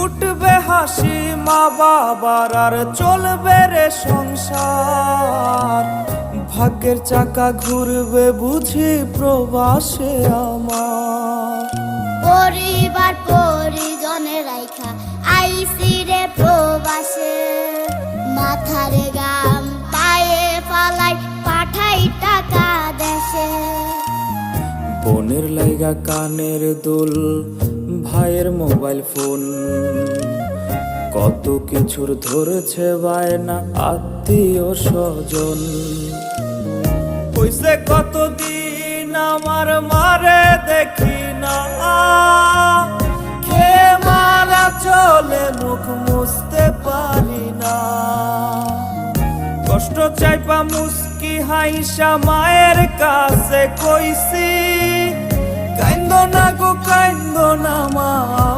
উঠবে হাসি মা বাবার আর চলবে রে সংসার। ভাগ্যের চাকা ঘুরবে বুঝি প্রবাসে আমার। পরিবার পরিজনের রাইখা আইসি রে প্রবাসে, মাথারে গাম পায়ে ফালাই পাঠাই টাকা দেশে। বোনের লাইগা কানের দুল, ভাইয়ের মোবাইল ফোন, কত কিছুর ধরেছে বায়না আত্মীয় স্বজন। হইছে কতদিন আমার মারে দেখি না, খেয়ে মারা চলে মুখ মুছতে পারি না। কষ্ট চাইপা মুস্কি হাইসা মায়ের কাছে কইছি, কাইন্দো না গো কাইন্দো না মা।